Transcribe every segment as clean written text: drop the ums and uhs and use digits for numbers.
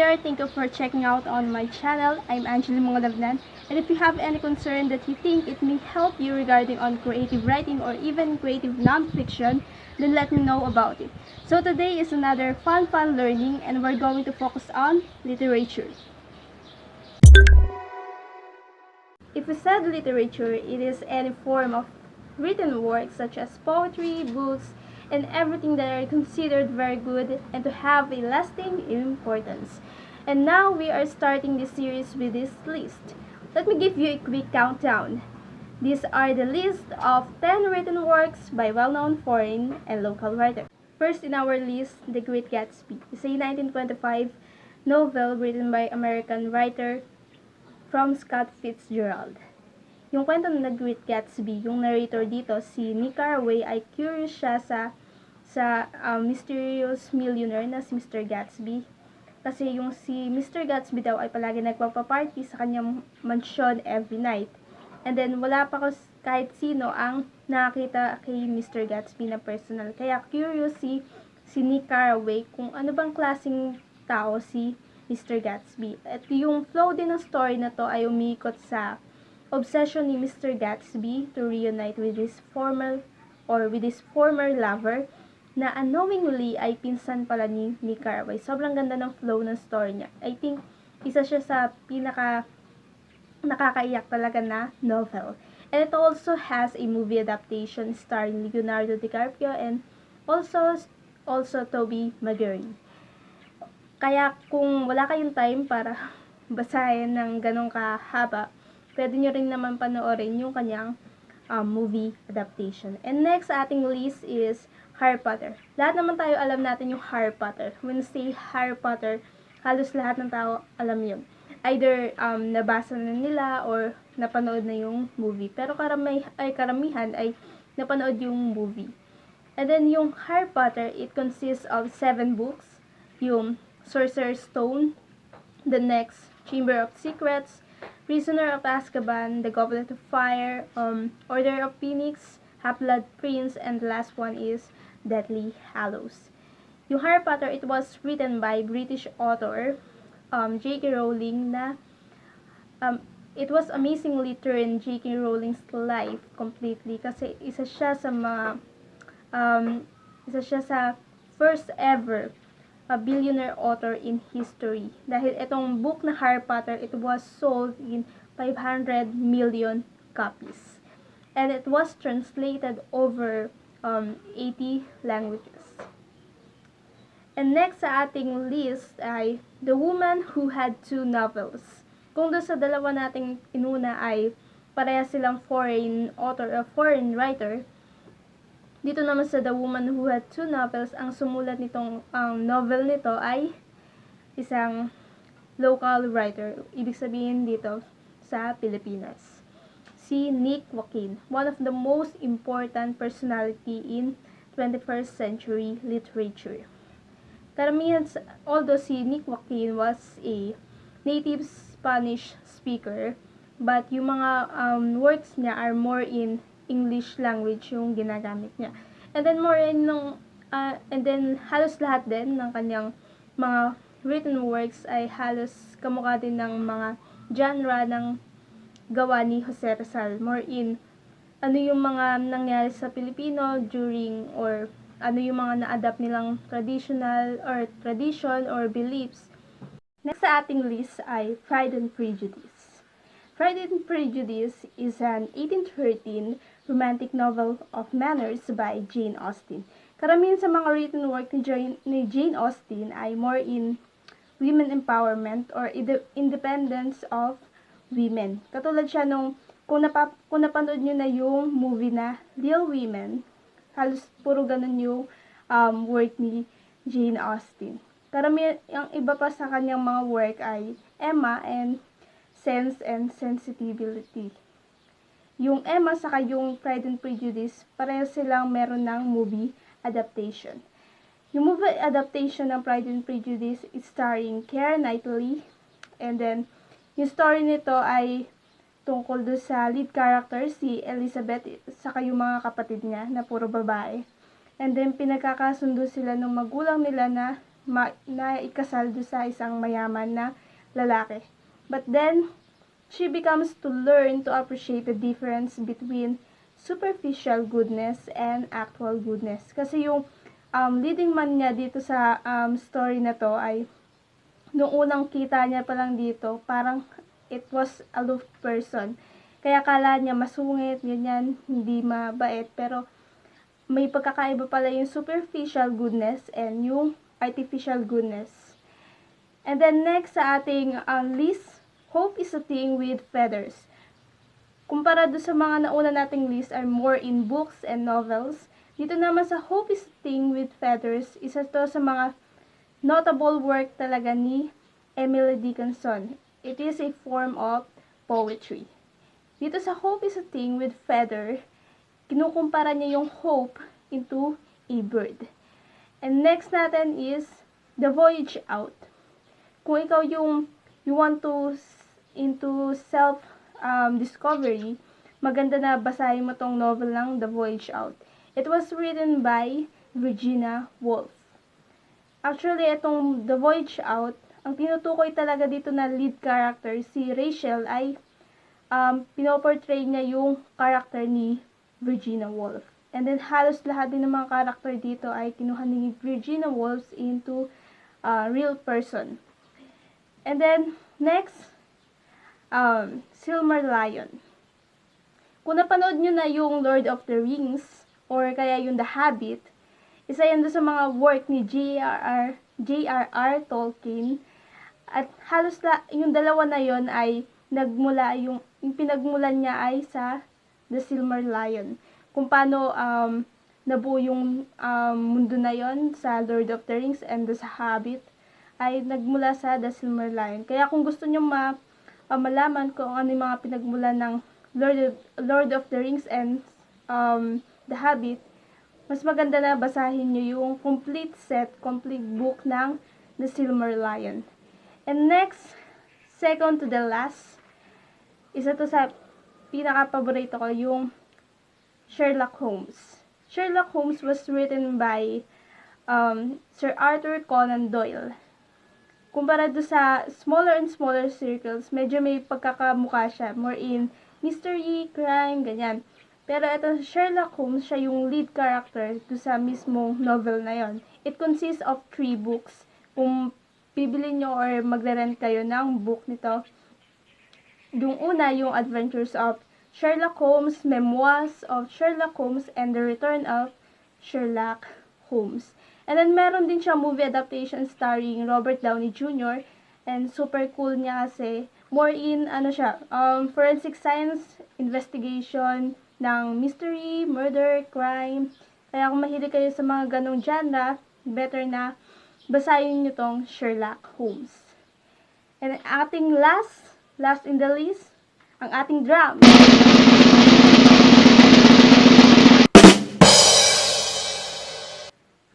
there, thank you for checking out on my channel. I'm Angeli Mongalavnan, and if you have any concern that you think it may help you regarding on creative writing or even creative non-fiction, then let me know about it. So today is another fun learning, and we're going to focus on literature. If we said literature, it is any form of written works such as poetry, books, and everything that are considered very good and to have a lasting importance. And now we are starting this series with this list. Let me give you a quick countdown. These are the list of 10 written works by well-known foreign and local writers. First in our list, The Great Gatsby. It's a 1925 novel written by American writer from Scott Fitzgerald. Yung kwento ng The Great Gatsby, yung narrator dito, si Nick Carraway, ay curious siya sa mysterious millionaire na si Mr. Gatsby. Kasi yung si Mr. Gatsby daw ay palagi nagpapaparty sa kanyang mansyon every night. And then wala pa kahit sino ang nakakita kay Mr. Gatsby na personal. Kaya curious si Nick Carraway kung ano bang klaseng tao si Mr. Gatsby. At yung flow din ng story na to ay umiikot sa obsession ni Mr. Gatsby to reunite with his former lover na unknowingly ay pinsan pala ni Nick Carraway. Sobrang ganda ng flow ng story niya. I think isa siya sa pinaka nakakaiyak talaga na novel. And it also has a movie adaptation starring Leonardo DiCaprio and also Tobey Maguire. Kaya kung wala kayong time para basahin ng ganong kahaba, pwede nyo rin naman panoorin yung kanyang movie adaptation. And next sa ating list is Harry Potter. Lahat naman tayo alam natin yung Harry Potter. When we say Harry Potter, halos lahat ng tao alam yun. Either nabasa na nila or napanood na yung movie. Pero karamihan ay napanood yung movie. And then yung Harry Potter, it consists of 7 books. Yung Sorcerer's Stone, The Next, Chamber of Secrets, Prisoner of Azkaban, The Goblet of Fire, Order of Phoenix, Half-Blood Prince, and the last one is Deathly Hallows. Yung Harry Potter, it was written by British author J.K. Rowling na it was amazingly turned J.K. Rowling's life completely kasi isa siya sa first ever billionaire author in history. Dahil itong book na Harry Potter, it was sold in 500 million copies. And it was translated over 80 languages. And next sa ating list ay The Woman Who Had Two Novels. Kung doon sa dalawa nating inuna ay pareha silang foreign author or foreign writer, dito naman sa The Woman Who Had Two Novels, ang sumulat nitong novel nito ay isang local writer. Ibig sabihin dito sa Pilipinas. Si Nick Joaquin, one of the most important personality in 21st century literature. Karamihan, although si Nick Joaquin was a native Spanish speaker, but yung mga works niya are more in English language yung ginagamit niya. And then and then halos lahat din ng kanyang mga written works ay halos kamukha din ng mga genre ng gawa ni Jose Rizal. More in ano yung mga nangyari sa Pilipino during or ano yung mga na-adapt nilang tradition or beliefs. Next sa ating list ay Pride and Prejudice. Pride and Prejudice is an 1813 romantic novel of manners by Jane Austen. Karamihan sa mga written work ni Jane Austen ay more in women empowerment or independence of women. Katulad siya nung kung napanood nyo na yung movie na Little Women, halos puro ganun yung work ni Jane Austen. Karamihan, ang iba pa sa kanyang mga work ay Emma and Sense and Sensibility. Yung Emma saka yung Pride and Prejudice, pareho silang meron ng movie adaptation. Yung movie adaptation ng Pride and Prejudice is starring Keira Knightley, and then yung story nito ay tungkol do sa lead character si Elizabeth saka yung mga kapatid niya na puro babae. And then pinagkakasundo sila ng magulang nila na naikasal doon sa isang mayaman na lalaki. But then, she becomes to learn to appreciate the difference between superficial goodness and actual goodness. Kasi yung leading man niya dito sa story na to ay nung unang kita niya pa lang dito, parang it was aloof person. Kaya kala niya masungit, ganyan, hindi mabait. Pero may pagkakaiba pala yung superficial goodness and yung artificial goodness. And then next sa ating list, hope is a thing with feathers. Kumpara doon sa mga nauna nating list are more in books and novels. Dito naman sa Hope is a Thing with Feathers, isa to sa mga notable work talaga ni Emily Dickinson. It is a form of poetry. Dito sa Hope is a Thing with Feather, kinukumpara niya yung hope into a bird. And next natin is The Voyage Out. Kung ikaw you want to into self discovery, maganda na basahin mo tong novel ng The Voyage Out. It was written by Virginia Woolf. Actually, itong The Voyage Out, ang tinutukoy talaga dito na lead character, si Rachel, ay pinoportray niya yung character ni Virginia Woolf. And then, halos lahat din ng mga character dito ay kinuha ni Virginia Woolf into real person. And then, next, Silmarillion. Kung napanood nyo na yung Lord of the Rings, or kaya yung The Hobbit, isa yan doon sa mga work ni J.R.R. Tolkien. At halos yung dalawa na yon ay nagmula, yung pinagmulan niya ay sa The Silmarillion. Kung paano nabuo yung mundo na yon sa Lord of the Rings and The Hobbit ay nagmula sa The Silmarillion. Kaya kung gusto niyo malaman kung ano yung mga pinagmulan ng Lord of the Rings and The Hobbit, mas maganda na basahin nyo yung complete book ng The Silmarillion. And next, second to the last, isa to sa pinaka-paborito ko, yung Sherlock Holmes. Sherlock Holmes was written by Sir Arthur Conan Doyle. Kumpara do sa smaller and smaller circles, medyo may pagkakamukha siya. More in mystery, crime, ganyan. Pero ito, Sherlock Holmes, siya yung lead character do sa mismong novel na yon. It consists of 3 books. Kung bibili nyo or magre-rent kayo ng book nito, yung una, yung Adventures of Sherlock Holmes, Memoirs of Sherlock Holmes, and The Return of Sherlock Holmes. And then, meron din siya movie adaptation starring Robert Downey Jr. And super cool niya kasi, more in, forensic science, investigation, ng mystery, murder, crime. Kaya kung mahilig kayo sa mga ganong genre, better na basahin nyo tong Sherlock Holmes. And ating last in the list, ang ating drum.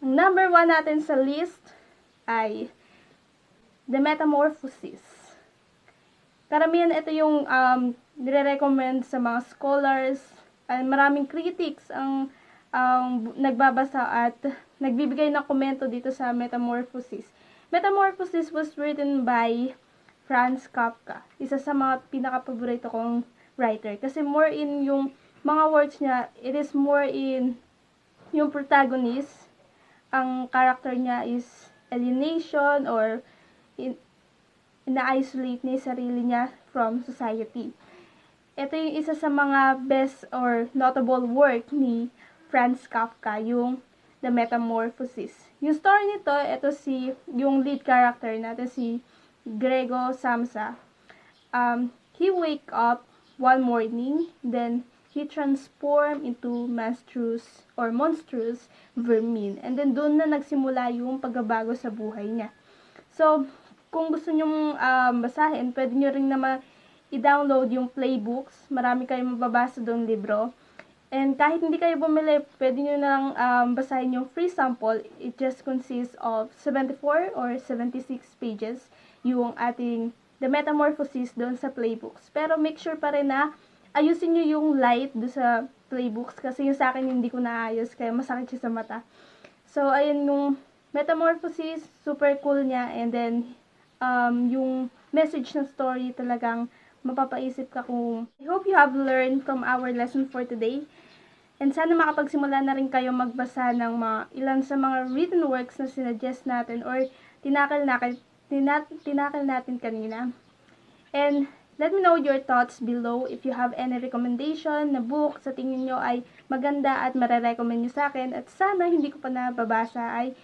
Ang number 1 natin sa list ay The Metamorphosis. Karamihan ito yung nire-recommend sa mga scholars, maraming critics ang nagbabasa at nagbibigay ng komento dito sa Metamorphosis. Metamorphosis was written by Franz Kafka. Isa sa mga pinaka-paborito kong writer. Kasi more in yung mga words niya, it is more in yung protagonist. Ang character niya is alienation or na-isolate niya yung sarili niya from society. Ito yung isa sa mga best or notable work ni Franz Kafka, yung The Metamorphosis. Yung story nito, ito yung lead character natin, si Gregor Samsa. He wake up one morning, then he transform into monstrous vermin. And then doon na nagsimula yung pagbabago sa buhay niya. So, kung gusto nyong basahin, pwede nyo rin naman i-download yung playbooks. Marami kayong mababasa doon libro. And kahit hindi kayo bumili, pwede nyo na lang basahin yung free sample. It just consists of 74 or 76 pages yung ating The Metamorphosis doon sa playbooks. Pero make sure pa rin na ayusin nyo yung light doon sa playbooks kasi yung sa akin hindi ko naayos kaya masakit siya sa mata. So, ayun Metamorphosis, super cool niya, and then, yung message ng story talagang mapapaisip ka kung I hope you have learned from our lesson for today. And sana makapagsimula na rin kayo magbasa ng ilan sa mga written works na sinuggest natin or tinakal natin kanina. And let me know your thoughts below if you have any recommendation na book sa tingin nyo ay maganda at marerecommend nyo sa akin. At sana hindi ko pa nababasa ay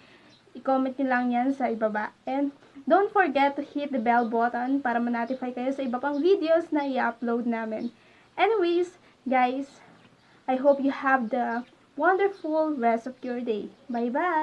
i-comment nyo lang yan sa ibaba. And don't forget to hit the bell button para ma-notify kayo sa iba pang videos na i-upload namin. Anyways, guys, I hope you have the wonderful rest of your day. Bye-bye!